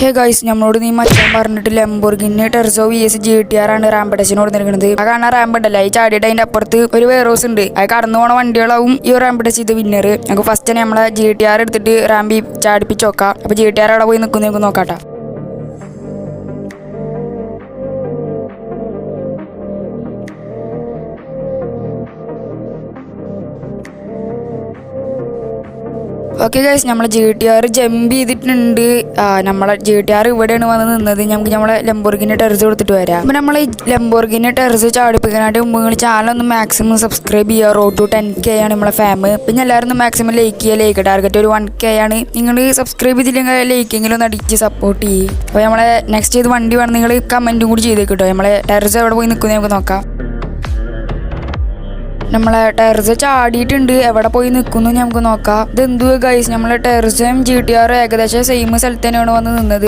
Hey guys, നമ്മളോട് നീ മച്ചാൻ പറഞ്ഞിട്ട് ലംബോർഗിനി ടെർസോ VS GTR ആണ് റാംപഡസിനോട് നിൽക്കുന്നത്. ആ കാണാൻ റാംപഡല്ല, ഈ ചാടിയിട്ട് അതിന്റെ അപ്പുറത്ത് ഒരു വെയർഹൗസ് ഉണ്ട്. അത് കടന്നു പോണ വണ്ടികളാവും ഈ റാംപഡസ് ഇത് വിന്നർ. നമുക്ക് ഫസ്റ്റ് തന്നെ നമ്മളെ GTR എടുത്തിട്ട് റാമ്പി ചാടിപ്പിച്ച് നോക്കാം. അപ്പൊ GTR അവിടെ പോയി നിൽക്കുന്നു, നമുക്ക് നോക്കാട്ടാ. ഓക്കെ ഗൈസ്, നമ്മളെ GTR ജമ്പ് ചെയ്തിട്ടുണ്ട്. നമ്മളെ GTR ഇവിടെയാണ് വന്ന് നിന്നത്. നമുക്ക് നമ്മളെ ലംബോർഗിനി ടെർസ് കൊടുത്തിട്ട് വരാം. അപ്പം നമ്മൾ ഈ ലംബോർഗിനി ടെർസ് ചാടിപ്പിക്കാനായിട്ട് മുമ്പ് നിങ്ങൾ ചാനൽ മാക്സിമം സബ്സ്ക്രൈബ് ചെയ്യുക. റോഡ് ടു 10K ആണ് നമ്മളെ ഫാം. പിന്നെ എല്ലാവരും മാക്സിമം ലൈക്ക് ചെയ്യുക. ലൈക്ക് ടാർഗറ്റ് ഒരു 1K ആണ്. നിങ്ങൾ സബ്സ്ക്രൈബ് ചെയ്തില്ലെങ്കിൽ ലൈക്കെങ്കിലും ഒന്ന് അടിച്ച് സപ്പോർട്ട് ചെയ്യും. അപ്പോൾ നമ്മളെ നെക്സ്റ്റ് ചെയ്ത് വണ്ടി വേണം നിങ്ങൾ കമൻറ്റും കൂടി ചെയ്തേക്കിട്ടോ. നമ്മളെ ടെർസ് എവിടെ പോയി നിൽക്കുന്നത് നമുക്ക് നോക്കാം. നമ്മളെ ടെർസ് ചാടിയിട്ടുണ്ട്. എവിടെ പോയി നിൽക്കുന്നു നമുക്ക് നോക്കാം. ഇതെന്തുവാ ഗൈസ്, നമ്മളെ ടെർസും GTR ഏകദേശം സെയിം സ്ഥലത്ത് തന്നെയാണ് വന്ന് നിന്നത്.